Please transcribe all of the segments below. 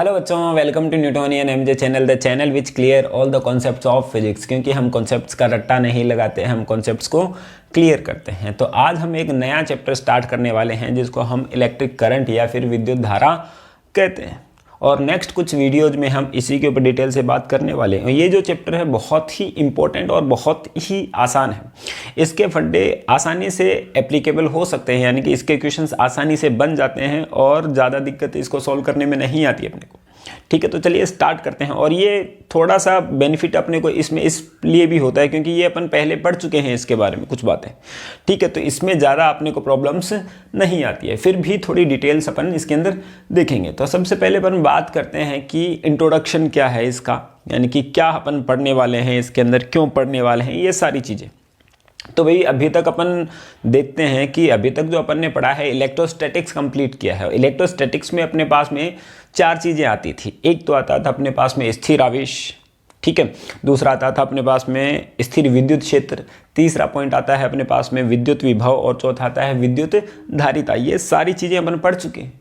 Hello बच्चों, welcome to Newtonian MJ channel, the channel which clear all the concepts of physics. क्योंकि हम concepts का रट्टा नहीं लगाते, हम कॉन्सेप्ट्स को क्लियर करते हैं। तो आज हम एक नया चैप्टर स्टार्ट करने वाले हैं जिसको हम इलेक्ट्रिक करंट या फिर विद्युत धारा कहते हैं। और नेक्स्ट कुछ वीडियोज में हम इसी के ऊपर डिटेल से बात करने वाले हैं। ये जो चैप्टर है बहुत ही इंपॉर्टेंट और बहुत ही आसान है। इसके फंडे आसानी से एप्लीकेबल हो सकते हैं, यानी कि इसके क्वेश्चंस आसानी से बन जाते हैं और ज़्यादा दिक्कत इसको सॉल्व करने में नहीं आती अपने को। ठीक है, तो चलिए स्टार्ट करते हैं। और ये थोड़ा सा बेनिफिट अपने को इसमें इसलिए भी होता है क्योंकि ये अपन पहले पढ़ चुके हैं इसके बारे में कुछ बातें। ठीक है, तो इसमें ज़्यादा अपने को प्रॉब्लम्स नहीं आती है, फिर भी थोड़ी डिटेल्स अपन इसके अंदर देखेंगे। तो सबसे पहले अपन बात करते हैं कि इंट्रोडक्शन क्या है इसका, यानी कि क्या अपन पढ़ने वाले हैं इसके अंदर, क्यों पढ़ने वाले हैं, ये सारी चीज़ें। तो भाई अभी तक अपन देखते हैं कि अभी तक जो अपन ने पढ़ा है इलेक्ट्रोस्टैटिक्स कंप्लीट किया है। इलेक्ट्रोस्टैटिक्स में अपने पास में चार चीज़ें आती थी। एक तो आता था अपने पास में स्थिर आवेश, ठीक है। दूसरा आता था अपने पास में स्थिर विद्युत क्षेत्र। तीसरा पॉइंट आता है अपने पास में विद्युत विभव और चौथा आता है विद्युत धारिता। ये सारी चीज़ें अपन पढ़ चुके हैं।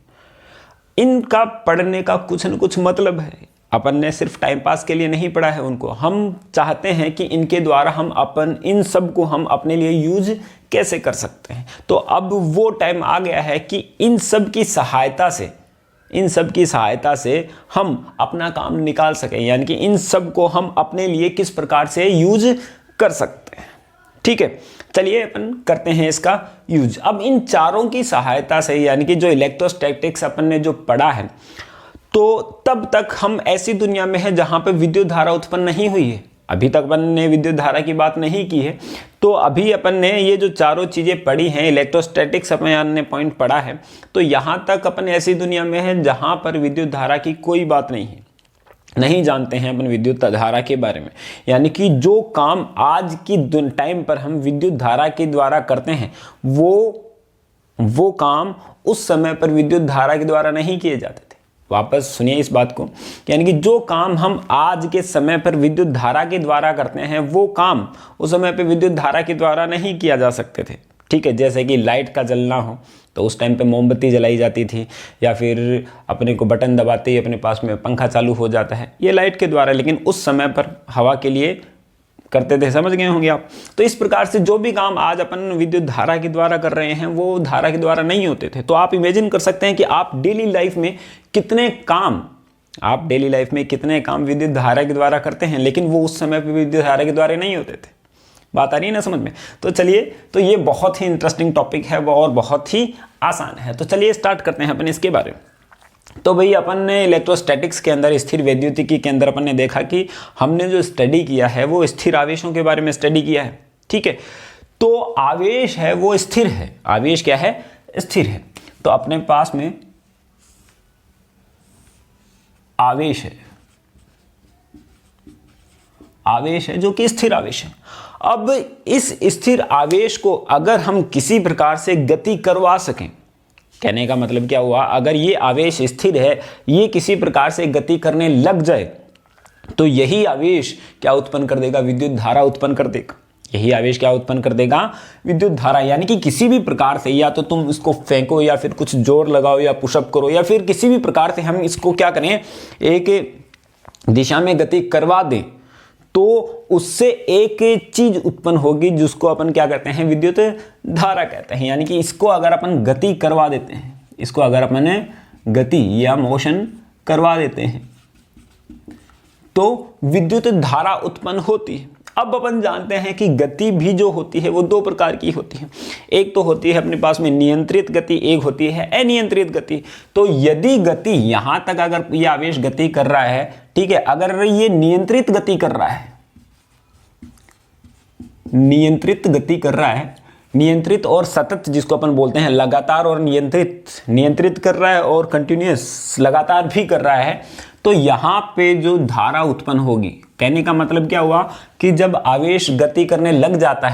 इनका पढ़ने का कुछ न कुछ मतलब है। अपन ने सिर्फ टाइम पास के लिए नहीं पढ़ा है उनको, हम चाहते हैं कि इनके द्वारा हम अपन इन सब को हम अपने लिए यूज कैसे कर सकते हैं। तो अब वो टाइम आ गया है कि इन सब की सहायता से हम अपना काम निकाल सकें, यानी कि इन सब को हम अपने लिए किस प्रकार से यूज कर सकते हैं। ठीक है, चलिए अपन करते हैं इसका यूज। अब इन चारों की सहायता से, यानी कि जो इलेक्ट्रोस्टैटिक्स अपन ने जो पढ़ा है, तो तब तक हम ऐसी दुनिया में हैं जहां पे विद्युत धारा उत्पन्न नहीं हुई है। अभी तक अपन ने विद्युत धारा की बात नहीं की है। तो अभी अपन ने ये जो चारों चीज़ें पढ़ी हैं, इलेक्ट्रोस्टैटिक्स अपन ने पॉइंट पढ़ा है, तो यहाँ तक अपन ऐसी दुनिया में हैं जहाँ पर विद्युत धारा की कोई बात नहीं है। नहीं जानते हैं अपन विद्युत धारा के बारे में, यानी कि जो काम आज की टाइम पर हम विद्युत धारा के द्वारा करते हैं वो काम उस समय पर विद्युत धारा के द्वारा नहीं किए जाते थे। वापस सुनिए इस बात को, यानी कि जो काम हम आज के समय पर विद्युत धारा के द्वारा करते हैं वो काम उस समय पर विद्युत धारा के द्वारा नहीं किया जा सकते थे। ठीक है, जैसे कि लाइट का जलना हो तो उस टाइम पे मोमबत्ती जलाई जाती थी, या फिर अपने को बटन दबाते ही अपने पास में पंखा चालू हो जाता है, ये लाइट के द्वारा, लेकिन उस समय पर हवा के लिए करते थे। समझ गए होंगे आप। तो इस प्रकार से जो भी काम आज अपन विद्युत धारा के द्वारा कर रहे हैं वो धारा के द्वारा नहीं होते थे। तो आप इमेजिन कर सकते हैं कि आप डेली लाइफ में कितने काम विद्युत धारा के द्वारा करते हैं, लेकिन वो उस समय पर विद्युत धारा के द्वारा नहीं होते थे। बात आ रही है ना समझ में। तो चलिए, तो ये बहुत ही इंटरेस्टिंग टॉपिक है वो और बहुत ही आसान है। तो चलिए स्टार्ट करते हैं अपन इसके बारे में। तो भाई अपन ने इलेक्ट्रोस्टैटिक्स के अंदर, स्थिर वैद्युतिकी के अंदर अपन ने देखा कि हमने जो स्टडी किया है वो स्थिर आवेशों के बारे में स्टडी किया है। ठीक है, तो आवेश है वो स्थिर है। आवेश क्या है? स्थिर है। तो अपने पास में आवेश है जो कि स्थिर आवेश है। अब इस स्थिर आवेश को अगर हम किसी प्रकार से गति करवा सकें, कहने का मतलब क्या हुआ, अगर ये आवेश स्थिर है, ये किसी प्रकार से गति करने लग जाए तो यही आवेश क्या उत्पन्न कर देगा? विद्युत धारा उत्पन्न कर देगा। यही आवेश क्या उत्पन्न कर देगा? विद्युत धारा। यानी कि किसी भी प्रकार से, या तो तुम इसको फेंको या फिर कुछ जोर लगाओ या पुशअप करो, या फिर किसी भी प्रकार से हम इसको क्या करें, एक दिशा में गति करवा दें, तो उससे एक चीज उत्पन्न होगी जिसको अपन क्या कहते हैं? विद्युत धारा कहते हैं। यानी कि इसको अगर अपन गति करवा देते हैं, इसको अगर अपन गति या मोशन करवा देते हैं तो विद्युत धारा उत्पन्न होती है। अब अपन जानते हैं कि गति भी जो होती है वो दो प्रकार की होती है। एक तो होती है अपने पास में नियंत्रित गति, एक होती है अनियंत्रित गति। तो यदि गति यहां तक अगर ये आवेश गति कर रहा है, ठीक है, अगर ये नियंत्रित गति कर रहा है, नियंत्रित और सतत जिसको अपन बोलते हैं, लगातार और नियंत्रित कर रहा है और कंटिन्यूअस लगातार भी कर रहा है, तो यहां पे जो धारा उत्पन्न होगी, कहने का मतलब क्या हुआ कि जब आवेश गति करने लग जाता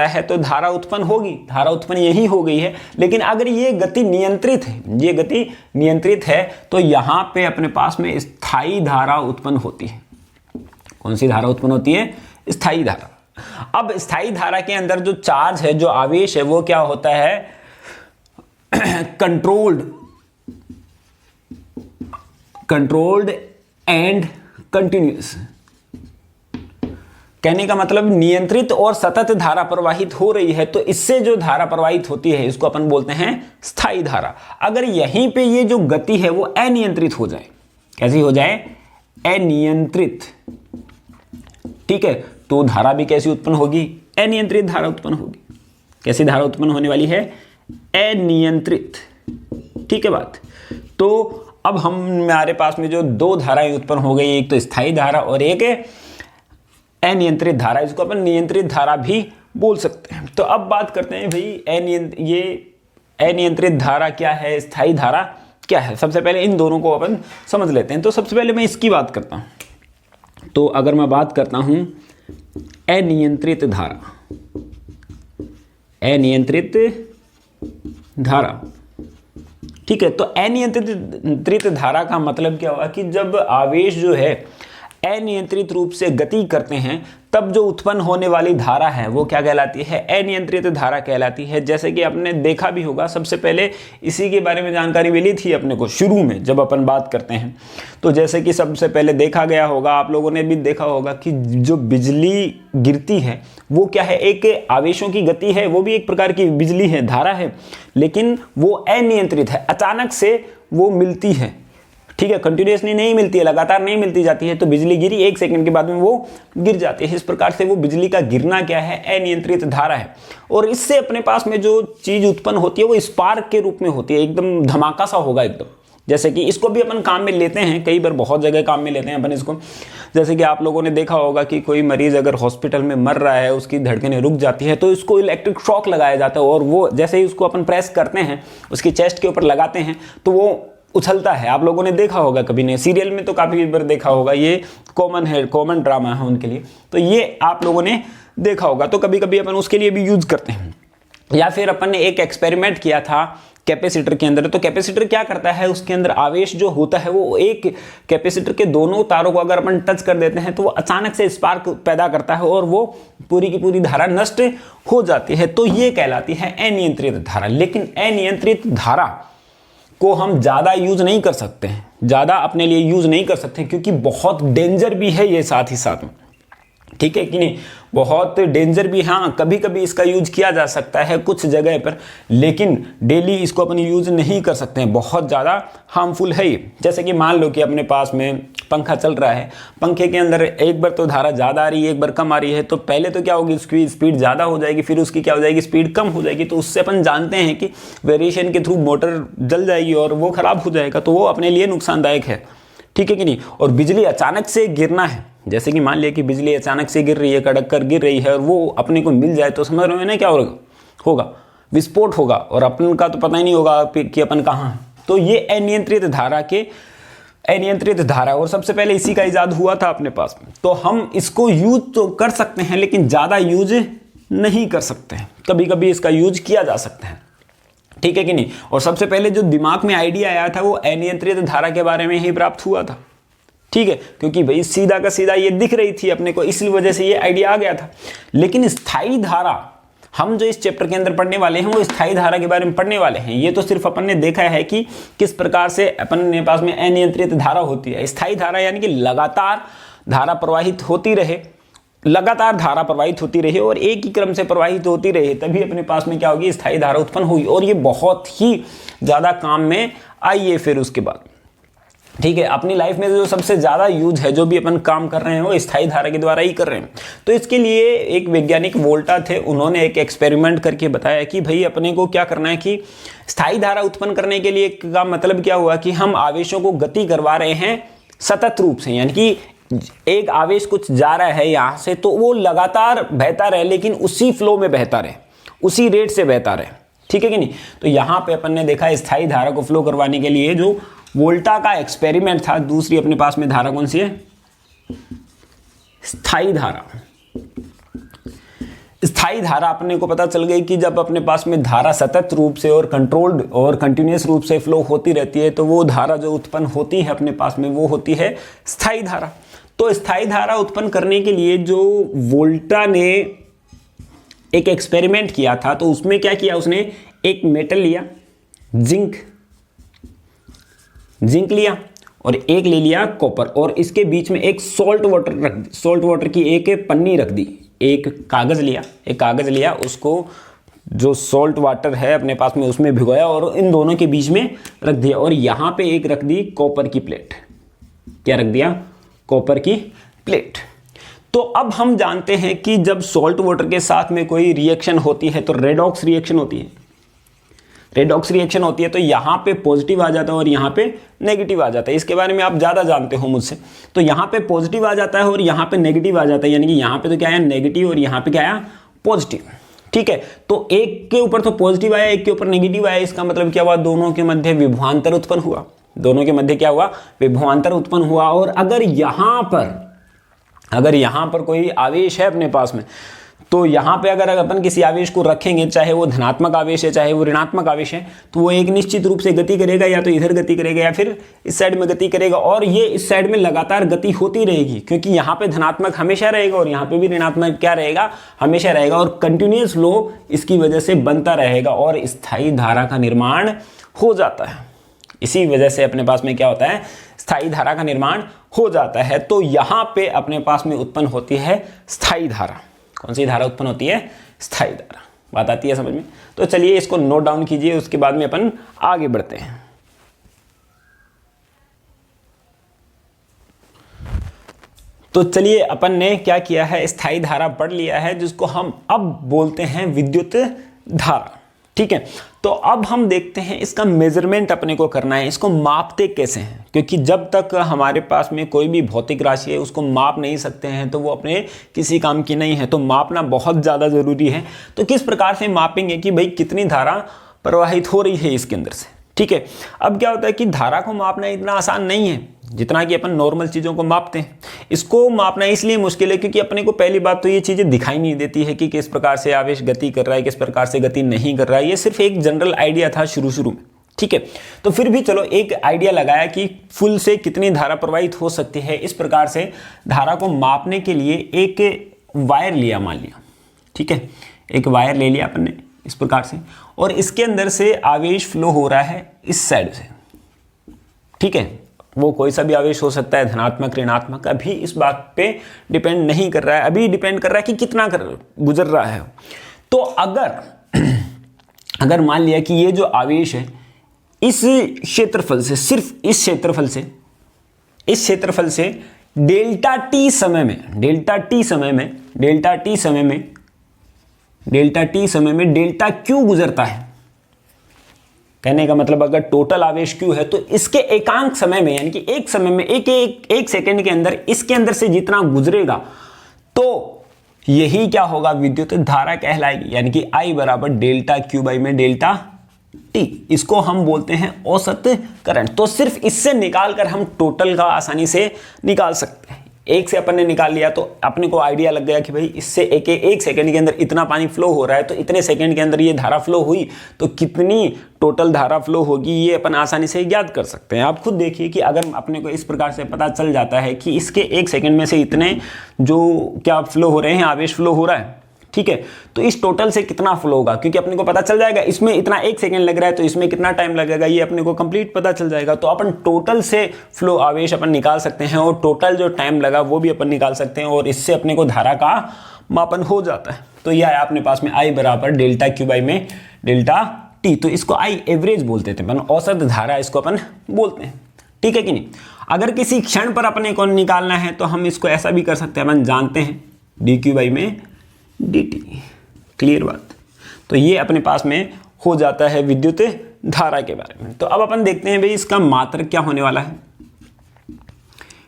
है तो धारा उत्पन्न होगी। धारा उत्पन्न यही हो गई है। लेकिन अगर ये गति नियंत्रित है, तो यहां पे अपने पास में स्थायी धारा उत्पन्न होती है। कौन सी धारा उत्पन्न होती है? स्थायी धारा। अब स्थायी धारा के अंदर जो चार्ज है, जो आवेश है, वो क्या होता है? Controlled controlled and continuous. कहने का मतलब नियंत्रित और सतत धारा प्रवाहित हो रही है, तो इससे जो धारा प्रवाहित होती है इसको अपन बोलते हैं स्थायी धारा। अगर यहीं पे ये जो गति है वो अनियंत्रित हो जाए, कैसी हो जाए, अनियंत्रित, ठीक है, तो धारा भी कैसी उत्पन्न होगी, अनियंत्रित धारा उत्पन्न होगी। कैसी धारा उत्पन्न होने वाली है, अनियंत्रित, ठीक है बात। तो अब हमारे पास में जो दो धाराएं उत्पन्न हो गई, एक तो स्थायी धारा और एक अनियंत्रित धारा, इसको अपन नियंत्रित धारा भी बोल सकते हैं। तो अब बात करते हैं भाई ये अनियंत्रित धारा क्या है, स्थायी धारा क्या है। सबसे पहले इन दोनों को अपन समझ लेते हैं। तो सबसे पहले मैं इसकी बात करता हूं। तो अगर मैं बात करता हूं अनियंत्रित धारा, अनियंत्रित धारा, ठीक है, तो अनियंत्रित धारा का मतलब क्या हुआ कि जब आवेश जो है अनियंत्रित रूप से गति करते हैं तब जो उत्पन्न होने वाली धारा है वो क्या कहलाती है, अनियंत्रित धारा कहलाती है। जैसे कि आपने देखा भी होगा, सबसे पहले इसी के बारे में जानकारी मिली थी अपने को शुरू में जब अपन बात करते हैं। तो जैसे कि सबसे पहले देखा गया होगा, आप लोगों ने भी देखा होगा कि जो बिजली गिरती है वो क्या है, एक आवेशों की गति है, वो भी एक प्रकार की बिजली है, धारा है, लेकिन वो अनियंत्रित है, अचानक से वो मिलती है, ठीक है, कंटिन्यूसली नहीं मिलती है, लगातार नहीं मिलती जाती है। तो बिजली गिरी, 1 सेकंड के बाद में वो गिर जाती है। इस प्रकार से वो बिजली का गिरना क्या है, अनियंत्रित धारा है। और इससे अपने पास में जो चीज उत्पन्न होती है वो स्पार्क के रूप में होती है, एकदम धमाका सा होगा एकदम। जैसे कि इसको भी अपन काम में लेते हैं, कई बार बहुत जगह काम में लेते हैं अपन इसको। जैसे कि आप लोगों ने देखा होगा कि कोई मरीज अगर हॉस्पिटल में मर रहा है, उसकी धड़कनें रुक जाती है, तो इसको इलेक्ट्रिक शॉक लगाया जाता है, और वो जैसे ही उसको अपन प्रेस करते हैं, उसकी चेस्ट के ऊपर लगाते हैं, तो वो उछलता है। आप लोगों ने देखा होगा, कभी नहीं, सीरियल में तो काफ़ी बार देखा होगा, ये कॉमन है, कॉमन ड्रामा है उनके लिए, तो ये आप लोगों ने देखा होगा। तो कभी कभी अपन उसके लिए भी यूज करते हैं। या फिर अपन ने एक एक्सपेरिमेंट किया था कैपेसिटर के अंदर। तो कैपेसिटर क्या करता है, उसके अंदर आवेश जो होता है वो एक कैपेसिटर के दोनों तारों को अगर अपन टच कर देते हैं तो वो अचानक से स्पार्क पैदा करता है और वो पूरी की पूरी धारा नष्ट हो जाती है। तो ये कहलाती है अनियंत्रित धारा। लेकिन अनियंत्रित धारा को हम ज़्यादा यूज नहीं कर सकते हैं, ज़्यादा अपने लिए यूज नहीं कर सकते, क्योंकि बहुत डेंजर भी है ये साथ ही साथ में, ठीक है कि नहीं, बहुत डेंजर भी। हाँ, कभी कभी इसका यूज किया जा सकता है कुछ जगह पर, लेकिन डेली इसको अपन यूज नहीं कर सकते हैं, बहुत ज़्यादा हार्मफुल है ये। जैसे कि मान लो कि अपने पास में पंखा चल रहा है, पंखे के अंदर एक बार तो धारा ज़्यादा आ रही है, एक बार कम आ रही है, तो पहले तो क्या होगी, उसकी स्पीड ज़्यादा हो जाएगी, फिर उसकी क्या हो जाएगी, स्पीड कम हो जाएगी। तो उससे अपन जानते हैं कि वेरिएशन के थ्रू मोटर जल जाएगी और वो खराब हो जाएगा, तो वो अपने लिए नुकसानदायक है, ठीक है कि नहीं। और बिजली अचानक से गिरना है, जैसे कि मान लिया कि बिजली अचानक से गिर रही है, कड़क कर गिर रही है, और वो अपने को मिल जाए, तो समझ रहे हो ना क्या होगा, विस्फोट होगा, और अपन का तो पता ही नहीं होगा कि अपन कहाँ हैं। तो ये अनियंत्रित धारा, और सबसे पहले इसी का इजाद हुआ था अपने पास में। तो हम इसको यूज तो कर सकते हैं, लेकिन ज़्यादा यूज नहीं कर सकते हैं, कभी कभी इसका यूज किया जा सकता है, ठीक है कि नहीं। और सबसे पहले जो दिमाग में आइडिया आया था वो अनियंत्रित धारा के बारे में ही प्राप्त हुआ था, ठीक है, क्योंकि भाई सीधा का सीधा ये दिख रही थी अपने को, इसी वजह से ये आइडिया आ गया था। लेकिन स्थायी धारा, हम जो इस चैप्टर के अंदर पढ़ने वाले हैं वो स्थायी धारा के बारे में पढ़ने वाले हैं। ये तो सिर्फ अपन ने देखा है कि किस प्रकार से अपन के पास में अनियंत्रित धारा होती है। स्थायी धारा यानी कि लगातार धारा प्रवाहित होती रहे, लगातार धारा प्रवाहित होती रही और एक ही क्रम से प्रवाहित होती रही, तभी अपने पास में क्या होगी, स्थायी धारा उत्पन्न हुई। और ये बहुत ही ज़्यादा काम में आई है फिर उसके बाद, ठीक है। अपनी लाइफ में जो सबसे ज़्यादा यूज है, जो भी अपन काम कर रहे हैं वो स्थायी धारा के द्वारा ही कर रहे हैं। तो इसके लिए एक वैज्ञानिक वोल्टा थे, उन्होंने एक एक्सपेरिमेंट करके बताया कि भाई अपने को क्या करना है कि स्थायी धारा उत्पन्न करने के लिए का मतलब क्या हुआ कि हम आवेशों को गति करवा रहे हैं सतत रूप से, यानी कि एक आवेश कुछ जा रहा है यहाँ से, तो वो लगातार बहता रहे, लेकिन उसी फ्लो में बहता रहे, उसी रेट से बहता रहे, ठीक है कि नहीं। तो यहाँ पे अपन ने देखा स्थायी धारा को फ्लो करवाने के लिए जो वोल्टा का एक्सपेरिमेंट था। दूसरी अपने पास में धारा कौन सी है, स्थायी धारा। स्थायी धारा अपने को पता चल गई कि जब अपने पास में धारा सतत रूप से और कंट्रोल्ड और कंटिन्यूस रूप से फ्लो होती रहती है, तो वो धारा जो उत्पन्न होती है अपने पास में वो होती है स्थायी धारा। तो स्थायी धारा उत्पन्न करने के लिए जो वोल्टा ने एक एक्सपेरिमेंट किया था, तो उसमें क्या किया, उसने एक मेटल लिया, जिंक लिया, और एक ले लिया कॉपर और इसके बीच में एक सॉल्ट वाटर रख दी, सॉल्ट वाटर की एक पन्नी रख दी, एक कागज़ लिया, उसको जो सॉल्ट वाटर है अपने पास में उसमें भिगोया और इन दोनों के बीच में रख दिया और यहाँ पे एक रख दी कॉपर की प्लेट। क्या रख दिया? कॉपर की प्लेट। तो अब हम जानते हैं कि जब सॉल्ट वाटर के साथ में कोई रिएक्शन होती है तो रेडॉक्स रिएक्शन होती है। रेडॉक्स रिएक्शन होती है तो यहाँ पे पॉजिटिव आ जाता है और यहाँ पे नेगेटिव आ जाता है। इसके बारे में आप ज़्यादा जानते हो मुझसे। तो यहाँ पे पॉजिटिव आ जाता है और यहाँ पे नेगेटिव आ जाता है, यानी कि यहाँ पे तो क्या है नेगेटिव और यहाँ पे क्या है पॉजिटिव। ठीक है, तो एक के ऊपर तो पॉजिटिव आया, एक के ऊपर नेगेटिव आया, इसका मतलब क्या हुआ? दोनों के मध्य विभवांतर उत्पन्न हुआ। दोनों के मध्य क्या हुआ? विभवांतर उत्पन्न हुआ। और अगर यहाँ पर कोई आवेश है अपने पास में, तो यहाँ पे अगर अपन किसी आवेश को रखेंगे, चाहे वो धनात्मक आवेश है चाहे वो ऋणात्मक आवेश है, तो वो एक निश्चित रूप से गति करेगा, या तो इधर गति करेगा या फिर इस साइड में गति करेगा। और ये इस साइड में लगातार गति होती रहेगी, क्योंकि यहाँ पे धनात्मक हमेशा रहेगा और यहाँ पे भी ऋणात्मक क्या रहेगा? हमेशा रहेगा। और कंटिन्यूअस फ्लो इसकी वजह से बनता रहेगा और स्थायी धारा का निर्माण हो जाता है। इसी वजह से अपने पास में क्या होता है? स्थायी धारा का निर्माण हो जाता है। तो यहाँ पे अपने पास में उत्पन्न होती है स्थायी धारा। कौन सी धारा उत्पन्न होती है? स्थायी धारा। बात आती है समझ में? तो चलिए इसको नोट डाउन कीजिए, उसके बाद में अपन आगे बढ़ते हैं। तो चलिए अपन ने क्या किया है? स्थायी धारा पढ़ लिया है, जिसको हम अब बोलते हैं विद्युत धारा। ठीक है, तो अब हम देखते हैं इसका मेजरमेंट अपने को करना है। इसको मापते कैसे हैं? क्योंकि जब तक हमारे पास में कोई भी भौतिक राशि है उसको माप नहीं सकते हैं तो वो अपने किसी काम की नहीं है। तो मापना बहुत ज़्यादा ज़रूरी है। तो किस प्रकार से मापेंगे कि भाई कितनी धारा प्रवाहित हो रही है इसके अंदर से? ठीक है, अब क्या होता है कि धारा को मापना इतना आसान नहीं है जितना कि अपन नॉर्मल चीज़ों को मापते हैं। इसको मापना इसलिए मुश्किल है क्योंकि अपने को पहली बात तो ये चीज़ें दिखाई नहीं देती है कि किस प्रकार से आवेश गति कर रहा है, किस प्रकार से गति नहीं कर रहा है। ये सिर्फ एक जनरल आइडिया था शुरू में। ठीक है, तो फिर भी चलो एक आइडिया लगाया कि फुल से कितनी धारा प्रवाहित हो सकती है। इस प्रकार से धारा को मापने के लिए एक वायर लिया, मान लिया। ठीक है, एक वायर ले लिया अपन ने इस प्रकार से, और इसके अंदर से आवेश फ्लो हो रहा है इस साइड से। ठीक है, वो कोई सा भी आवेश हो सकता है, धनात्मक ऋणात्मक, अभी इस बात पे डिपेंड नहीं कर रहा है। अभी डिपेंड कर रहा है कि कितना गुजर रहा है। तो अगर मान लिया कि ये जो आवेश है इस क्षेत्रफल से, सिर्फ इस क्षेत्रफल से डेल्टा टी समय में डेल्टा क्यू गुजरता है। कहने का मतलब अगर टोटल आवेश क्यू है तो इसके एकांक समय में, यानी कि एक समय में एक सेकंड के अंदर इसके अंदर से जितना गुजरेगा तो यही क्या होगा? विद्युत धारा कहलाएगी। यानी कि I बराबर डेल्टा क्यू बाई में डेल्टा टी। इसको हम बोलते हैं औसत करंट। तो सिर्फ इससे निकालकर हम टोटल का आसानी से निकाल सकते हैं। एक से अपन ने निकाल लिया तो अपने को आइडिया लग गया कि भाई इससे एक सेकंड के अंदर इतना पानी फ्लो हो रहा है, तो इतने सेकंड के अंदर ये धारा फ्लो हुई तो कितनी टोटल धारा फ्लो होगी, ये अपन आसानी से ज्ञात कर सकते हैं। आप खुद देखिए कि अगर अपने को इस प्रकार से पता चल जाता है कि इसके एक सेकंड में से इतने जो क्या फ्लो हो रहे हैं, आवेश फ्लो हो रहा है। ठीक है, तो इस टोटल से कितना फ्लो होगा, क्योंकि अपने को पता चल जाएगा इसमें इतना एक सेकंड लग रहा है तो इसमें कितना टाइम लगेगा, ये अपने को कंप्लीट पता चल जाएगा। तो अपन टोटल से फ्लो आवेश अपन निकाल सकते हैं और टोटल जो टाइम लगा वो भी अपन निकाल सकते हैं, और इससे अपने को धारा का मापन हो जाता है। तो यह है अपने पास में I बराबर डेल्टा क्यू बाई में डेल्टा टी। तो इसको I एवरेज बोलते थे अपन, औसत धारा इसको अपन बोलते हैं। ठीक है कि नहीं? अगर किसी क्षण पर अपने को निकालना है तो हम इसको ऐसा भी कर सकते हैं, अपन जानते हैं डी क्यू बाई में dt। क्लियर बात? तो ये अपने पास में हो जाता है विद्युत धारा के बारे में। तो अब अपन देखते हैं भाई इसका मात्रक क्या होने वाला है।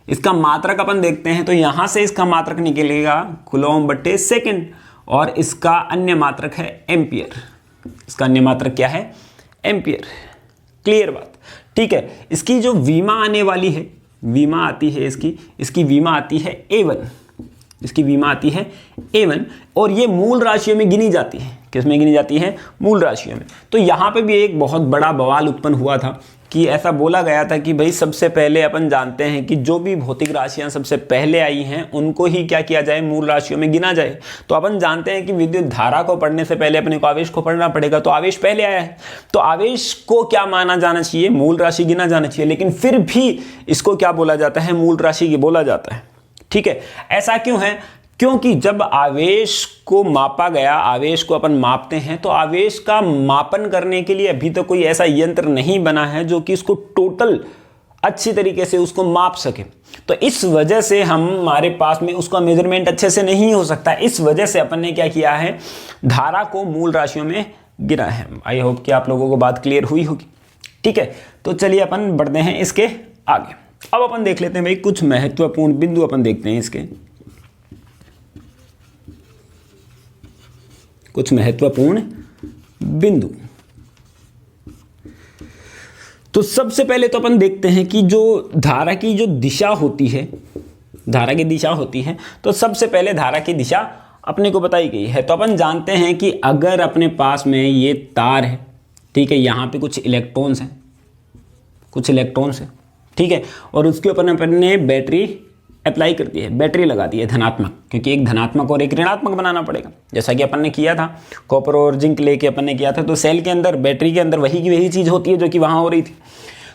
इसका मात्रक अपन देखते हैं तो यहां से इसका मात्रक निकलेगा कूलम बटे सेकंड, और इसका अन्य मात्रक है एम्पियर। इसका अन्य मात्रक क्या है? एम्पियर। क्लियर बात? ठीक है, इसकी जो वीमा आने वाली है, वीमा आती है इसकी वीमा आती है A1। इसकी वीमा आती है A1, और ये मूल राशियों में गिनी जाती है। किस में गिनी जाती है? मूल राशियों में। तो यहाँ पे भी एक बहुत बड़ा बवाल उत्पन्न हुआ था कि ऐसा बोला गया था कि भाई सबसे पहले अपन जानते हैं कि जो भी भौतिक राशियां सबसे पहले आई हैं उनको ही क्या किया जाए, मूल राशियों में गिना जाए। तो अपन जानते हैं कि विद्युत धारा को पढ़ने से पहले अपने को आवेश को पढ़ना पड़ेगा, तो आवेश पहले आया है, तो आवेश को क्या माना जाना चाहिए, मूल राशि गिना जाना चाहिए। लेकिन फिर भी इसको क्या बोला जाता है, मूल राशि की बोला जाता है। ठीक है, ऐसा क्यों है, क्योंकि जब आवेश को मापा गया, आवेश को अपन मापते हैं, तो आवेश का मापन करने के लिए अभी तो कोई ऐसा यंत्र नहीं बना है जो कि इसको टोटल अच्छी तरीके से उसको माप सके। तो इस वजह से हमारे पास में उसका मेजरमेंट अच्छे से नहीं हो सकता। इस वजह से अपन ने क्या किया है, धारा को मूल राशियों में गिना है। आई होप कि आप लोगों को बात क्लियर हुई होगी। ठीक है, तो चलिए अपन बढ़ते हैं इसके आगे। अब अपन देख लेते हैं भाई कुछ महत्वपूर्ण बिंदु अपन देखते हैं इसके, कुछ महत्वपूर्ण बिंदु। तो सबसे पहले तो अपन देखते हैं कि जो धारा की जो दिशा होती है, धारा की दिशा होती है, तो सबसे पहले धारा की दिशा अपने को बताई गई है। तो अपन जानते हैं कि अगर अपने पास में ये तार है, ठीक है, यहाँ पे कुछ इलेक्ट्रॉन्स हैं, कुछ इलेक्ट्रॉन्स हैं, ठीक है, और उसके ऊपर अपन ने बैटरी अप्लाई कर दी है, बैटरी लगा दी है धनात्मक, क्योंकि एक धनात्मक और एक ऋणात्मक बनाना पड़ेगा, जैसा कि अपन ने किया था, कॉपर और जिंक लेके अपन ने किया था। तो सेल के अंदर, बैटरी के अंदर वही की वही चीज़ होती है जो कि वहाँ हो रही थी।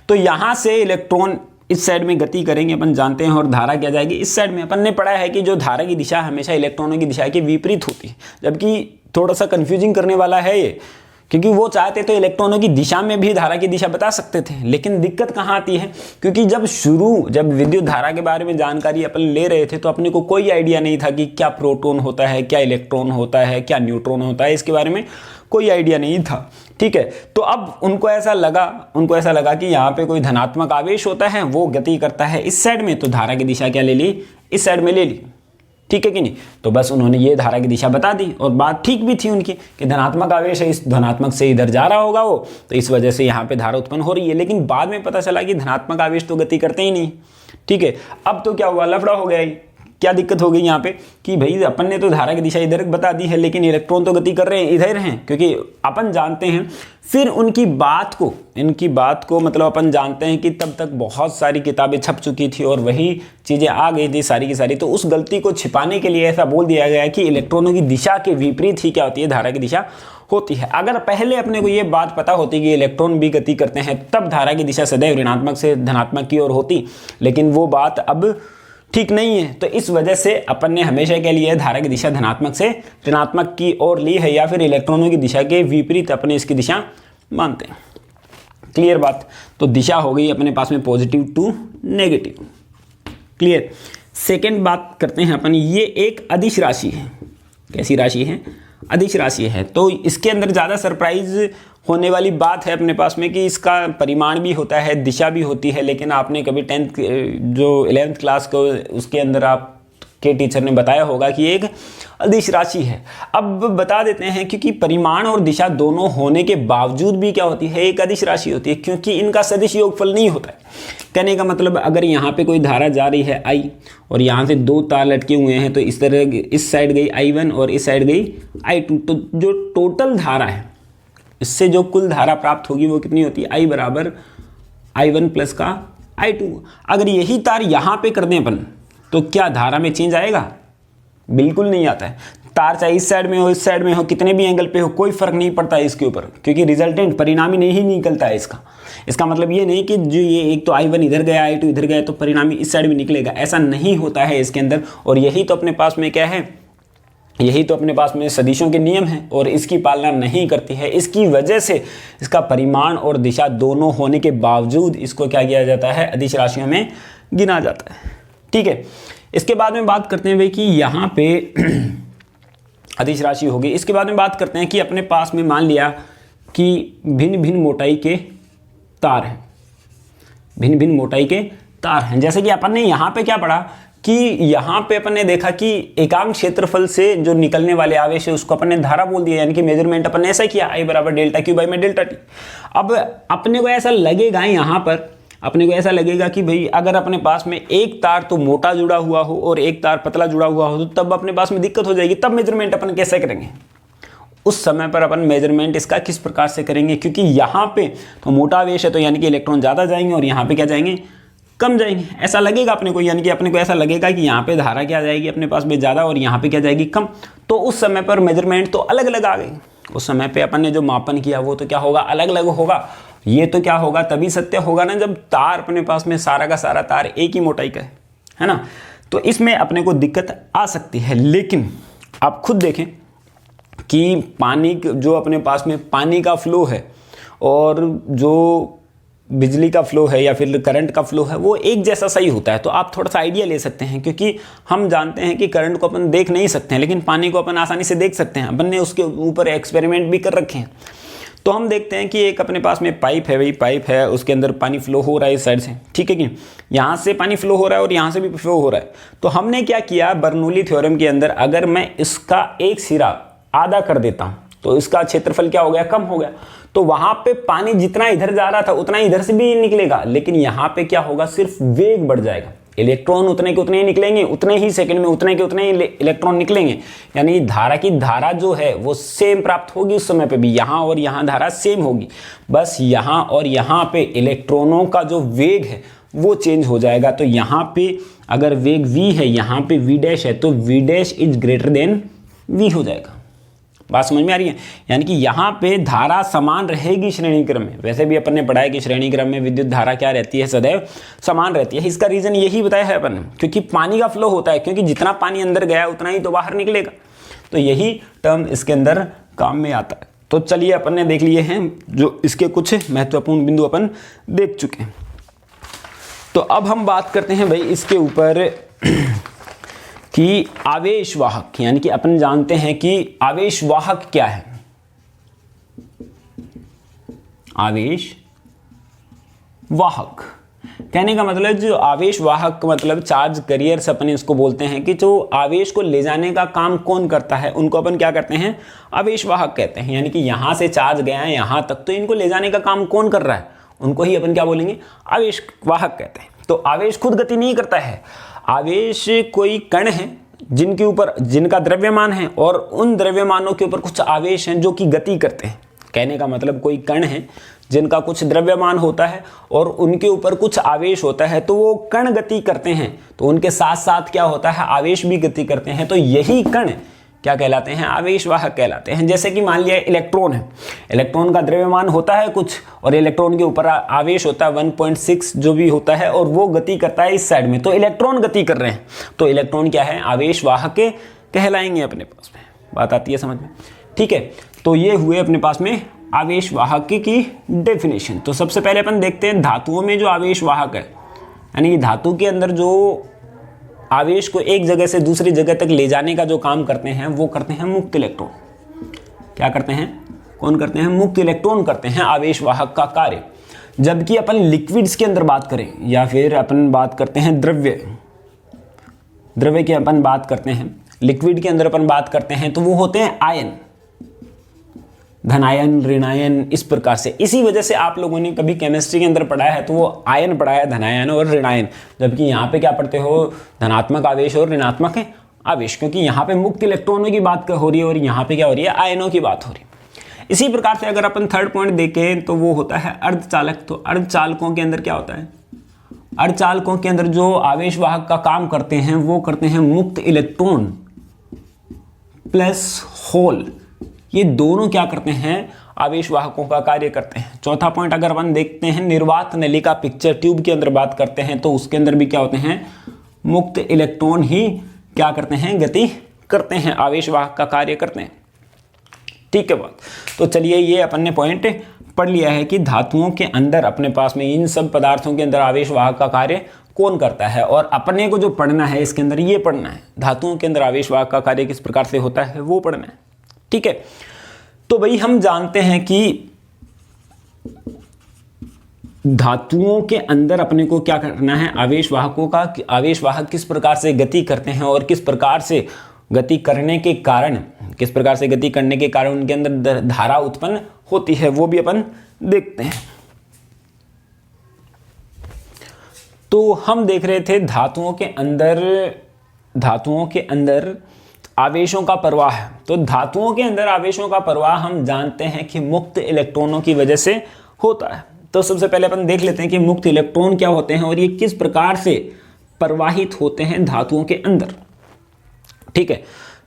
तो यहाँ से इलेक्ट्रॉन इस साइड में गति करेंगे, अपन जानते हैं, और धारा क्या जाएगी इस साइड में। अपन ने पढ़ा है कि जो धारा की दिशा हमेशा इलेक्ट्रॉनों की दिशा के विपरीत होती है, जबकि थोड़ा सा कंफ्यूजिंग करने वाला है ये, क्योंकि वो चाहते तो इलेक्ट्रॉनों की दिशा में भी धारा की दिशा बता सकते थे। लेकिन दिक्कत कहाँ आती है, क्योंकि जब विद्युत धारा के बारे में जानकारी अपन ले रहे थे तो अपने को कोई आइडिया नहीं था कि क्या प्रोटॉन होता है, क्या इलेक्ट्रॉन होता है, क्या न्यूट्रॉन होता है, इसके बारे में कोई आइडिया नहीं था। ठीक है, तो अब उनको ऐसा लगा कि यहाँ पे कोई धनात्मक आवेश होता है, वो गति करता है इस साइड में, तो धारा की दिशा क्या ले ली, इस साइड में ले ली। ठीक है कि नहीं, तो बस उन्होंने ये धारा की दिशा बता दी, और बात ठीक भी थी उनकी कि धनात्मक आवेश है, इस धनात्मक से इधर जा रहा होगा वो, तो इस वजह से यहाँ पे धारा उत्पन्न हो रही है। लेकिन बाद में पता चला कि धनात्मक आवेश तो गति करते ही नहीं। ठीक है, अब तो क्या हुआ, लफड़ा हो गया। क्या दिक्कत हो गई यहाँ पे कि भाई अपन ने तो धारा की दिशा इधर बता दी है, लेकिन इलेक्ट्रॉन तो गति कर रहे हैं, इधर हैं, क्योंकि अपन जानते हैं फिर इनकी बात को मतलब अपन जानते हैं कि तब तक बहुत सारी किताबें छप चुकी थी और वही चीज़ें आ गई थी सारी की सारी। तो उस गलती को छिपाने के लिए ऐसा बोल दिया गया कि इलेक्ट्रॉनों की दिशा के विपरीत ही क्या होती है, धारा की दिशा होती है। अगर पहले अपने को ये बात पता होती कि इलेक्ट्रॉन भी गति करते हैं, तब धारा की दिशा सदैव ऋणात्मक से धनात्मक की ओर होती, लेकिन वो बात अब ठीक नहीं है। तो इस वजह से अपन ने हमेशा के लिए धारा की दिशा धनात्मक से ऋणात्मक की ओर ली है, या फिर इलेक्ट्रॉनों की दिशा के विपरीत अपने इसकी दिशा मानते हैं। क्लियर बात, तो दिशा हो गई अपने पास में positive to negative. Clear. Second बात करते हैं अपन, ये एक अदिश राशि है। कैसी राशि है, अदिश राशि है। तो इसके अंदर ज़्यादा सरप्राइज होने वाली बात है अपने पास में कि इसका परिमाण भी होता है, दिशा भी होती है, लेकिन आपने कभी 10th जो 11th क्लास को उसके अंदर आप के टीचर ने बताया होगा कि एक अदिश राशि है। अब बता देते हैं, क्योंकि परिमाण और दिशा दोनों होने के बावजूद भी क्या होती है, एक अदिश राशि होती है, क्योंकि इनका सदिश योगफल नहीं होता है। कहने का मतलब, अगर यहाँ पे कोई धारा जा रही है I और यहाँ से दो तार लटके हुए हैं, तो इस तरह इस साइड गई I1 और इस साइड गई I2, तो जो टोटल धारा है, इससे जो कुल धारा प्राप्त होगी वो कितनी होती है, I बराबर I1 प्लस का I2। अगर यही तार यहाँ पे कर दें अपन, तो क्या धारा में चेंज आएगा, बिल्कुल नहीं आता है। तार चाहे इस साइड में हो, इस साइड में हो, कितने भी एंगल पे हो, कोई फर्क नहीं पड़ता है इसके ऊपर, क्योंकि रिजल्टेंट परिणामी नहीं निकलता है इसका मतलब ये नहीं कि जो ये एक तो I1 इधर गया, I2 इधर गया, तो परिणामी इस साइड में निकलेगा, ऐसा नहीं होता है इसके अंदर। और यही तो अपने पास में क्या है, यही तो अपने पास में सदिशों के नियम हैं, और इसकी पालना नहीं करती है। इसकी वजह से इसका परिमाण और दिशा दोनों होने के बावजूद इसको क्या किया जाता है, अदिश राशियों में गिना जाता है। ठीक है, इसके बाद में बात करते हैं भाई कि यहाँ पे अदिश राशि होगी। इसके बाद में बात करते हैं कि अपने पास में मान लिया कि भिन्न भिन्न मोटाई के तार हैं, भिन्न भिन्न मोटाई के तार हैं। जैसे कि अपन ने यहाँ पे क्या पढ़ा कि यहाँ पे अपन ने देखा कि एकांक क्षेत्रफल से जो निकलने वाले आवेश है उसको अपन ने धारा बोल दिया, यानी कि मेजरमेंट अपन ने ऐसा किया, I बराबर डेल्टा क्यू बाई में डेल्टा टी। अब अपने को ऐसा लगेगा, यहाँ पर अपने को ऐसा लगेगा कि भाई अगर अपने पास में एक तार तो मोटा जुड़ा हुआ हो और एक तार पतला जुड़ा हुआ हो, तो तब अपने पास में दिक्कत हो जाएगी, तब मेजरमेंट अपन कैसे करेंगे। उस समय पर अपन मेजरमेंट इसका किस प्रकार से करेंगे, क्योंकि यहाँ पे तो मोटा आवेश है तो यानी कि इलेक्ट्रॉन ज़्यादा जाएंगे और यहाँ पे क्या जाएंगे, कम जाएंगे। ऐसा लगेगा अपने को, यानी कि अपने को ऐसा लगेगा कि यहाँ पे धारा क्या जाएगी अपने पास में ज़्यादा और यहाँ पे क्या जाएगी, कम। तो उस समय पर मेजरमेंट तो अलग अलग आ गई। उस समय पे अपन ने जो मापन किया वो तो क्या होगा, अलग अलग होगा। ये तो क्या होगा, तभी सत्य होगा ना जब तार अपने पास में सारा का सारा तार एक ही मोटाई का है ना। तो इसमें अपने को दिक्कत आ सकती है। लेकिन आप खुद देखें कि पानी जो अपने पास में पानी का फ्लो है और जो बिजली का फ्लो है या फिर करंट का फ्लो है वो एक जैसा सही होता है। तो आप थोड़ा सा आइडिया ले सकते हैं, क्योंकि हम जानते हैं कि करंट को अपन देख नहीं सकते हैं लेकिन पानी को अपन आसानी से देख सकते हैं। अपन ने उसके ऊपर एक्सपेरिमेंट भी कर रखे हैं। तो हम देखते हैं कि एक अपने पास में पाइप है, भाई पाइप है, उसके अंदर पानी फ्लो हो रहा है इस साइड से, ठीक है कि यहाँ से पानी फ्लो हो रहा है और यहाँ से भी फ्लो हो रहा है। तो हमने क्या किया, बर्नौली थ्योरम के अंदर अगर मैं इसका एक सिरा आधा कर देता हूँ तो इसका क्षेत्रफल क्या हो गया, कम हो गया। तो वहां पे पानी जितना इधर जा रहा था उतना इधर से भी निकलेगा, लेकिन यहाँ पे क्या होगा, सिर्फ वेग बढ़ जाएगा। इलेक्ट्रॉन उतने के उतने ही निकलेंगे, उतने ही सेकंड में उतने के उतने ही इलेक्ट्रॉन निकलेंगे। यानी धारा की धारा जो है वो सेम प्राप्त होगी उस समय पे भी, यहाँ और यहाँ धारा सेम होगी। बस यहाँ और यहाँ पे इलेक्ट्रॉनों का जो वेग है वो चेंज हो जाएगा। तो यहाँ पे अगर वेग v है, यहाँ पे v डैश है, तो v dash is greater than v हो जाएगा। बात समझ में आ रही है। यानी कि यहाँ पे धारा समान रहेगी श्रेणी क्रम में। वैसे भी अपन ने पढ़ा है कि श्रेणी क्रम में विद्युत धारा क्या रहती है, सदैव समान रहती है। इसका रीजन यही बताया है अपन, क्योंकि पानी का फ्लो होता है, क्योंकि जितना पानी अंदर गया उतना ही तो बाहर निकलेगा। तो यही टर्म इसके अंदर काम में आता है। तो चलिए अपन ने देख लिए हैं जो इसके कुछ महत्वपूर्ण बिंदु अपन देख चुके हैं। तो अब हम बात करते हैं भाई इसके ऊपर कि आवेश वाहक, यानी कि अपन जानते हैं कि आवेश वाहक क्या है। आवेश वाहक कहने का मतलब, जो आवेश वाहक मतलब चार्ज कैरियर्स अपन इसको बोलते हैं, कि जो आवेश को ले जाने का काम कौन करता है उनको अपन क्या करते हैं, आवेश वाहक कहते हैं। यानी कि यहां से चार्ज गया है यहां तक, तो इनको ले जाने का काम कौन कर रहा है उनको ही अपन क्या बोलेंगे, आवेश वाहक कहते हैं। तो आवेश खुद गति नहीं करता है। आवेश कोई कण है जिनके ऊपर, जिनका द्रव्यमान है और उन द्रव्यमानों के ऊपर कुछ आवेश हैं जो कि गति करते हैं। कहने का मतलब कोई कण है जिनका कुछ द्रव्यमान होता है और उनके ऊपर कुछ आवेश होता है, तो वो कण गति करते हैं, तो उनके साथ साथ क्या होता है, आवेश भी गति करते हैं। तो यही कण क्या कहलाते हैं, आवेश वाहक कहलाते हैं। जैसे कि मान लिया इलेक्ट्रॉन है, इलेक्ट्रॉन का द्रव्यमान होता है कुछ और इलेक्ट्रॉन के ऊपर आवेश होता है 1.6 जो भी होता है, और वो गति करता है इस साइड में, तो इलेक्ट्रॉन गति कर रहे हैं। तो इलेक्ट्रॉन क्या है, आवेश वाहक कहलाएंगे अपने पास में। बात आती है समझ में, ठीक है। तो ये हुए अपने पास में आवेश वाहक की डेफिनेशन। तो सबसे पहले अपन देखते हैं धातुओं में जो आवेश वाहक है, यानी कि धातु के अंदर जो आवेश को एक जगह से दूसरी जगह तक ले जाने का जो काम करते हैं वो करते हैं मुक्त इलेक्ट्रॉन। क्या करते हैं, कौन करते हैं, मुक्त इलेक्ट्रॉन करते हैं आवेश वाहक का कार्य। जबकि अपन लिक्विड्स के अंदर बात करें या फिर अपन बात करते हैं द्रव्य की अपन बात करते हैं, लिक्विड के अंदर अपन बात करते हैं, तो वो होते हैं आयन, धनायन ऋणायन, इस प्रकार से। इसी वजह से आप लोगों ने कभी केमिस्ट्री के अंदर पढ़ा है तो वो आयन पढ़ा है, धनायन और ऋणायन, जबकि यहाँ पे क्या पढ़ते हो, धनात्मक आवेश और ऋणात्मक आवेश, क्योंकि यहाँ पे मुक्त इलेक्ट्रॉनों की बात हो रही है और यहाँ पे क्या हो रही है, आयनों की बात हो रही है। इसी प्रकार से अगर अपन थर्ड पॉइंट देखें तो वो होता है अर्धचालक। तो अर्धचालकों के अंदर क्या होता है, अर्धचालकों के अंदर जो आवेश वाहक का काम करते हैं वो करते हैं मुक्त इलेक्ट्रॉन प्लस होल, ये दोनों क्या करते हैं, आवेश वाहकों का कार्य करते हैं। चौथा पॉइंट अगर अपन देखते हैं निर्वात नलिका पिक्चर ट्यूब के अंदर बात करते हैं, तो उसके अंदर भी क्या होते हैं, मुक्त इलेक्ट्रॉन ही क्या करते हैं, गति करते हैं, आवेश वाहक का कार्य करते हैं। ठीक है बात। तो चलिए ये अपन ने पॉइंट पढ़ लिया है कि धातुओं के अंदर अपने पास में इन सब पदार्थों के अंदर आवेश वाहक का कार्य कौन करता है, और अपने को जो पढ़ना है इसके अंदर ये पढ़ना है, धातुओं के अंदर आवेश वाहक का कार्य किस प्रकार से होता है वो पढ़ना है। ठीक है। तो भाई हम जानते हैं कि धातुओं के अंदर अपने को क्या करना है, आवेश वाहकों का, आवेश वाहक किस प्रकार से गति करते हैं और किस प्रकार से गति करने के कारण, किस प्रकार से गति करने के कारण उनके अंदर धारा उत्पन्न होती है वो भी अपन देखते हैं। तो हम देख रहे थे धातुओं के अंदर आवेशों का प्रवाह है। तो धातुओं के अंदर आवेशों का प्रवाह हम जानते हैं कि मुक्त इलेक्ट्रॉनों की वजह से होता है। तो सबसे पहले अपन देख लेते हैं कि मुक्त इलेक्ट्रॉन क्या होते हैं और ये किस प्रकार से प्रवाहित होते हैं धातुओं के अंदर। ठीक है,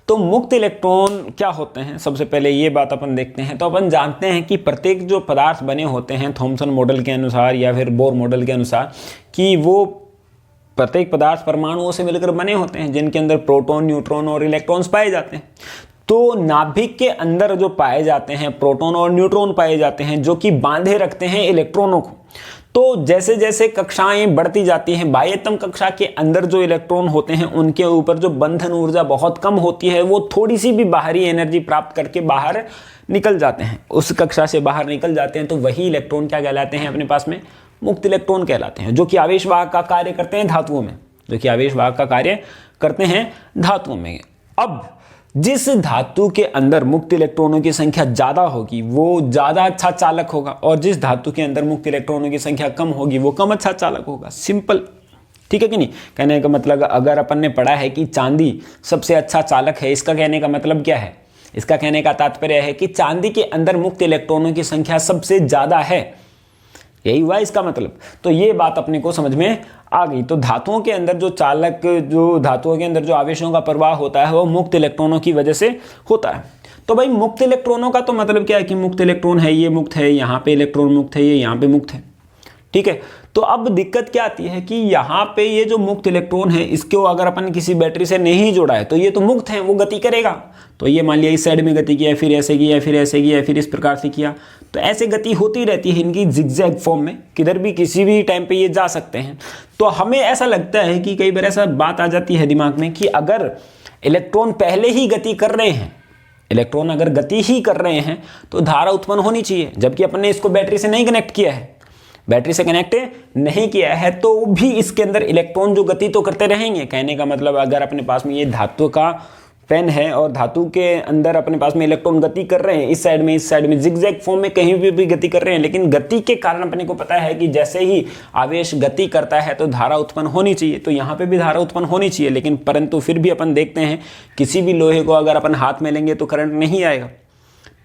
तो मुक्त इलेक्ट्रॉन क्या होते हैं, सबसे पहले ये बात अपन देखते हैं। तो अपन जानते हैं कि प्रत्येक जो पदार्थ बने होते हैं थॉमसन मॉडल के अनुसार या फिर बोर मॉडल के अनुसार, कि वो प्रत्येक पदार्थ परमाणुओं से मिलकर बने होते हैं जिनके अंदर प्रोटॉन, न्यूट्रॉन और इलेक्ट्रॉन्स पाए जाते हैं। तो नाभिक के अंदर जो पाए जाते हैं प्रोटॉन और न्यूट्रॉन पाए जाते हैं जो कि बांधे रखते हैं इलेक्ट्रॉनों को। तो जैसे जैसे कक्षाएं बढ़ती जाती हैं, बाह्यतम कक्षा के अंदर जो इलेक्ट्रॉन होते हैं उनके ऊपर जो बंधन ऊर्जा बहुत कम होती है, वो थोड़ी सी भी बाहरी एनर्जी प्राप्त करके बाहर निकल जाते हैं, उस कक्षा से बाहर निकल जाते हैं। तो वही इलेक्ट्रॉन क्या कहलाते हैं अपने पास में, मुक्त इलेक्ट्रॉन कहलाते हैं, जो कि आवेशवाहक का कार्य करते हैं धातुओं में, जो कि आवेशवाहक का कार्य करते हैं धातुओं में। अब जिस धातु के अंदर मुक्त इलेक्ट्रॉनों की संख्या ज्यादा होगी वो ज्यादा अच्छा चालक होगा, और जिस धातु के अंदर मुक्त इलेक्ट्रॉनों की संख्या कम होगी वो कम अच्छा चालक होगा। सिंपल, ठीक है कि नहीं। कहने का मतलब अगर अपन ने पढ़ा है कि चांदी सबसे अच्छा चालक है, इसका कहने का मतलब क्या है, इसका कहने का तात्पर्य है कि चांदी के अंदर मुक्त इलेक्ट्रॉनों की संख्या सबसे ज्यादा है, यही हुआ इसका मतलब। तो ये बात अपने को समझ में आ गई। तो धातुओं के अंदर जो चालक, जो धातुओं के अंदर जो आवेशों का प्रवाह होता है वो मुक्त इलेक्ट्रॉनों की वजह से होता है। तो भाई मुक्त इलेक्ट्रॉनों का तो मतलब क्या है कि मुक्त इलेक्ट्रॉन है, ये मुक्त है, यहाँ पे इलेक्ट्रॉन मुक्त है, ये यहाँ पे मुक्त है। ठीक है, तो अब दिक्कत क्या आती है कि यहाँ पे ये जो मुक्त इलेक्ट्रॉन है इसको अगर अपन किसी बैटरी से नहीं जोड़ा है तो ये तो मुक्त है, वो गति करेगा। तो ये मान लिया इस साइड में गति किया, फिर ऐसे किया, फिर ऐसे किया, फिर इस प्रकार से किया, तो ऐसे गति होती रहती है इनकी जिगजैग फॉर्म में, किधर भी किसी भी टाइम पे ये जा सकते हैं। तो हमें ऐसा लगता है कि कई बार ऐसा बात आ जाती है दिमाग में कि अगर इलेक्ट्रॉन पहले ही गति कर रहे हैं, इलेक्ट्रॉन अगर गति ही कर रहे हैं तो धारा उत्पन्न होनी चाहिए, जबकि अपन ने इसको बैटरी से नहीं कनेक्ट किया है, बैटरी से कनेक्ट नहीं किया है, तो भी इसके अंदर इलेक्ट्रॉन जो गति तो करते रहेंगे। कहने का मतलब अगर अपने पास में ये धातु का पेन है और धातु के अंदर अपने पास में इलेक्ट्रॉन गति कर रहे हैं, इस साइड में जिगजैग फॉर्म में कहीं भी गति कर रहे हैं, लेकिन गति के कारण अपने को पता है कि जैसे ही आवेश गति करता है तो धारा उत्पन्न होनी चाहिए। तो यहाँ पे भी धारा उत्पन्न होनी चाहिए, लेकिन परंतु फिर भी अपन देखते हैं किसी भी लोहे को अगर अपन हाथ में लेंगे तो करंट नहीं आएगा,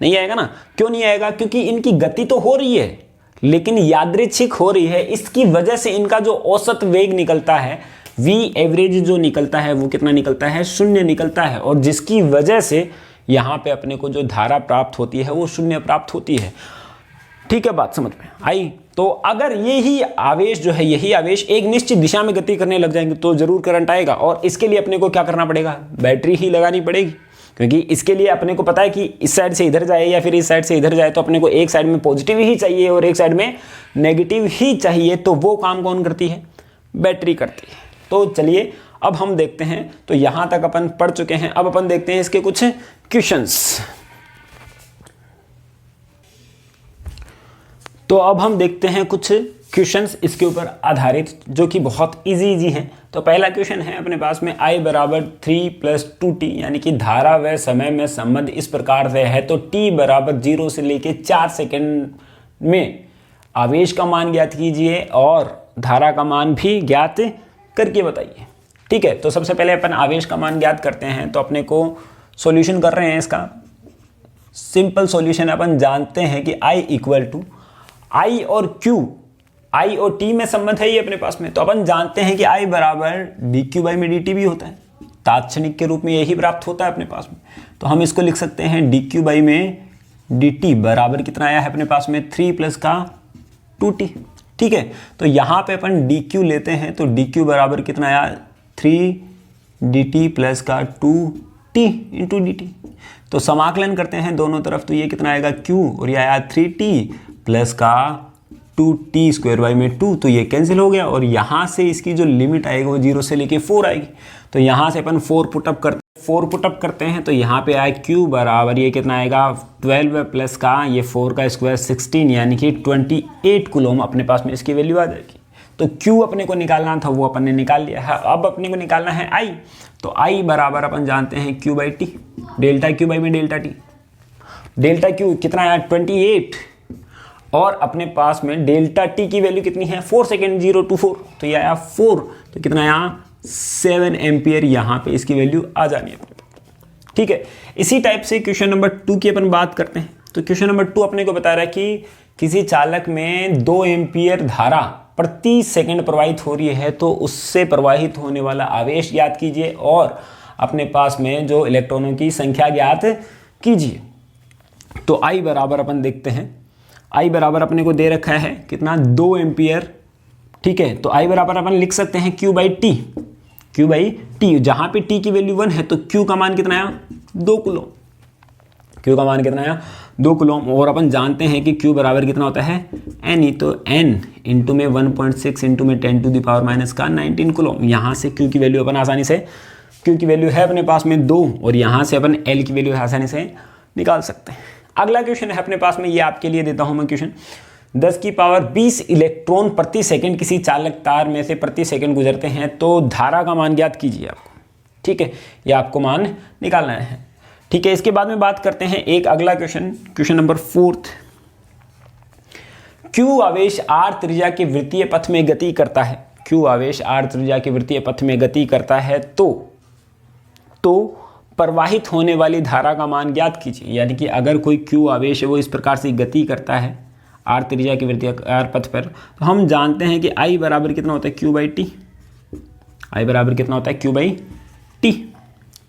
नहीं आएगा ना। क्यों नहीं आएगा? क्योंकि इनकी गति तो हो रही है लेकिन यादृच्छिक हो रही है। इसकी वजह से इनका जो औसत वेग निकलता है, V एवरेज जो निकलता है वो कितना निकलता है, 0 निकलता है, और जिसकी वजह से यहाँ पे अपने को जो धारा प्राप्त होती है वो 0 प्राप्त होती है। ठीक है, बात समझ में आई। तो अगर यही आवेश जो है, यही आवेश एक निश्चित दिशा में गति करने लग जाएंगे तो जरूर करंट आएगा, और इसके लिए अपने को क्या करना पड़ेगा, बैटरी ही लगानी पड़ेगी। क्योंकि इसके लिए अपने को पता है कि इस साइड से इधर जाए या फिर इस साइड से इधर जाए तो अपने को एक साइड में पॉजिटिव ही चाहिए और एक साइड में नेगेटिव ही चाहिए। तो वो काम कौन करती है, बैटरी करती है। तो चलिए अब हम देखते हैं। तो यहां तक अपन पढ़ चुके हैं, अब अपन देखते हैं इसके कुछ क्वेश्चंस। तो अब हम देखते हैं कुछ क्वेश्चंस इसके ऊपर आधारित जो कि बहुत इजी हैं। तो पहला क्वेश्चन है अपने पास में I बराबर 3 + 2t, यानी कि धारा व समय में संबंध इस प्रकार से है। तो t बराबर 0 से लेके 4 सेकेंड में आवेश का मान ज्ञात कीजिए और धारा का मान भी ज्ञात करके बताइए। ठीक है, तो सबसे पहले अपन आवेश का मान ज्ञात करते हैं। तो अपने को सॉल्यूशन कर रहे हैं इसका। सिंपल सॉल्यूशन अपन जानते हैं कि I = I और Q, I और T में संबंध है ये अपने पास में। तो अपन जानते हैं कि I बराबर dQ/dt भी होता है, तात्क्षणिक के रूप में यही प्राप्त होता है अपने पास में। तो हम इसको लिख सकते हैं dQ/dt बराबर कितना आया है अपने पास में, 3 + 2t। ठीक है, तो यहाँ पे अपन dQ लेते हैं तो dQ बराबर कितना आया, 3dt + 2t × dt। तो समाकलन करते हैं दोनों तरफ, तो ये कितना आएगा Q, और ये आया 3t + 2t²/2, तो ये कैंसिल हो गया। और यहाँ से इसकी जो लिमिट आएगी वो 0 से लेके 4 आएगी। तो यहाँ से अपन 4 पुटअप करते हैं। तो यहाँ पे आए Q बराबर ये कितना आएगा, 12 प्लस का ये 4 का स्क्वायर 16, यानी कि 28 कूलम अपने पास में इसकी वैल्यू आ जाएगी। तो Q अपने को निकालना था वो अपन ने निकाल लिया है। अब अपने को निकालना है I। तो I बराबर अपन जानते हैं Q/T, डेल्टा Q में डेल्टा T। डेल्टा Q कितना आया, 28, और अपने पास में डेल्टा T की वैल्यू कितनी है, 4 सेकेंड, 0 to 4, तो ये आया 4। तो कितना आया, 7 एम्पियर यहाँ पे इसकी वैल्यू आ जानी है। ठीक है। इसी टाइप से क्वेश्चन नंबर 2 की अपन बात करते हैं। तो क्वेश्चन नंबर 2 अपने को बता रहा है कि किसी चालक में 2 एम्पियर धारा प्रति सेकंड प्रवाहित हो रही है, तो उससे प्रवाहित होने वाला आवेश ज्ञात कीजिए और अपने पास में जो इलेक्ट्रॉनों की संख्या ज्ञात कीजिए। तो I बराबर अपन देखते हैं, I बराबर अपने को दे रखा है कितना, 2 एम्पियर, ठीक है। तो I बराबर अपन लिख सकते हैं Q by T, Q by T, जहाँ पे T की वैल्यू 1 है तो Q का मान कितना आया, 2 कूलम, Q का मान कितना आया, 2 कूलम। और अपन जानते हैं कि Q बराबर कितना होता है, N, तो N इंटू में 1.6 इंटू में 10 टू द पावर माइनस का 19 कूलम। यहाँ से Q की वैल्यू अपन आसानी से, Q की वैल्यू है अपने पास में 2 और यहाँ से अपन L की वैल्यू आसानी से निकाल सकते हैं। अगला क्वेश्चन है अपने पास में, ये आपके लिए देता हूँ मैं क्वेश्चन। 10 की पावर 20 इलेक्ट्रॉन प्रति सेकंड किसी चालक तार में से प्रति सेकंड गुजरते हैं, तो धारा का मान ज्ञात कीजिए आपको, ठीक है। ये आपको मान निकालना है, ठीक है। इसके बाद में बात करते हैं एक अगला क्वेश्चन, क्वेश्चन नंबर 4। Q आवेश r त्रिज्या के वृत्तीय पथ में गति करता है, Q आवेश r त्रिज्या के वृत्तीय पथ में गति करता है, तो प्रवाहित होने वाली धारा का मान ज्ञात कीजिए। यानी कि अगर कोई Q आवेश है वो इस प्रकार से गति करता है r त्रिज्या के वृत्तीय पथ पर, तो हम जानते हैं कि I बराबर कितना होता है, Q बाई टी, I बराबर कितना होता है, Q बाई टी,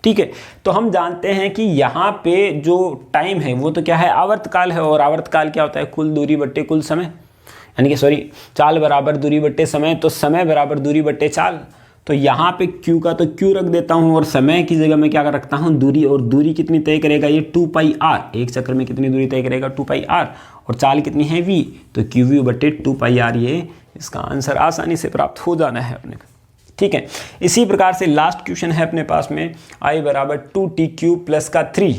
ठीक है। तो हम जानते हैं कि यहाँ पे जो टाइम है वो तो क्या है, आवर्तकाल है, और आवर्तकाल क्या होता है, कुल दूरी बट्टे कुल समय, यानी कि सॉरी, चाल बराबर दूरी बट्टे समय, तो समय बराबर दूरी बट्टे चाल। तो यहाँ पे Q का तो Q रख देता हूँ और समय की जगह मैं क्या कर रखता हूँ, दूरी, और दूरी कितनी तय करेगा, ये 2 पाई r, एक चक्कर में कितनी दूरी तय करेगा, 2 पाई r, और चाल कितनी है v, तो QV बट्टे 2 पाई r, ये इसका आंसर आसानी से प्राप्त हो जाना है अपने को, ठीक है। इसी प्रकार से लास्ट क्वेश्चन है अपने पास में, I बराबर 2TQ प्लस का 3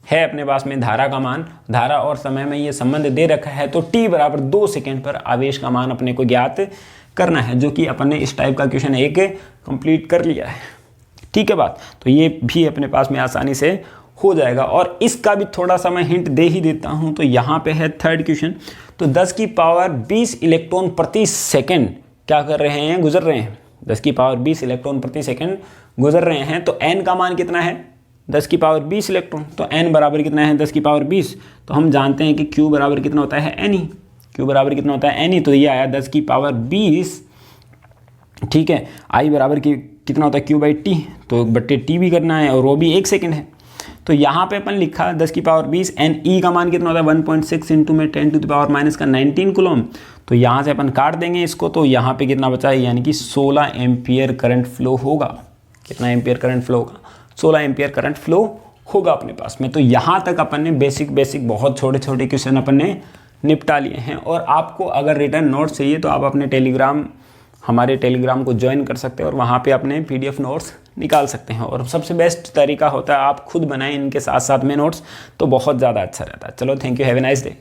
है अपने पास में धारा का मान, धारा और समय में ये संबंध दे रखा है, तो T बराबर 2 सेकेंड पर आवेश का मान अपने को ज्ञात करना है, जो कि अपन ने इस टाइप का क्वेश्चन एक कंप्लीट कर लिया है, ठीक है बात। तो ये भी अपने पास में आसानी से हो जाएगा, और इसका भी थोड़ा सा मैं हिंट दे ही देता हूँ। तो यहाँ पे है 3rd क्वेश्चन। तो 10 की पावर 20 इलेक्ट्रॉन प्रति सेकेंड क्या कर रहे हैं, गुजर रहे हैं, 10 की पावर 20 इलेक्ट्रॉन प्रति सेकेंड गुजर रहे हैं, तो n का मान कितना है, 10 की पावर 20 इलेक्ट्रॉन, तो n बराबर कितना है, 10 की पावर 20। तो हम जानते हैं कि Q बराबर कितना होता है, N, Q बराबर कितना होता है, N, तो ये आया 10 की पावर 20, ठीक है। I बराबर कितना होता है, Q बाई टी, तो बट्टे टी भी करना है, और वो भी 1 सेकेंड है। तो यहाँ पे अपन लिखा 10 की पावर 20, एन ई का मान कितना होता है, 1.6 इंटू में 10 टू द पावर माइनस का 19 कूलम। तो यहाँ से अपन काट देंगे इसको, तो यहाँ पे कितना बचा है, यानी कि 16 एम्पियर करंट फ्लो होगा। कितना एम्पियर करंट फ्लो होगा, 16 एम्पियर करंट फ्लो होगा अपने पास में। तो यहाँ तक अपन ने बेसिक बहुत छोटे छोटे क्वेश्चन अपन ने निपटा लिए हैं। और आपको अगर रिटर्न नोट्स चाहिए तो आप अपने हमारे टेलीग्राम को ज्वाइन कर सकते हैं और वहाँ पे अपने PDF नोट्स निकाल सकते हैं। और सबसे बेस्ट तरीका होता है आप खुद बनाएं इनके साथ साथ में नोट्स, तो बहुत ज़्यादा अच्छा रहता है। चलो, thank you, have a nice day.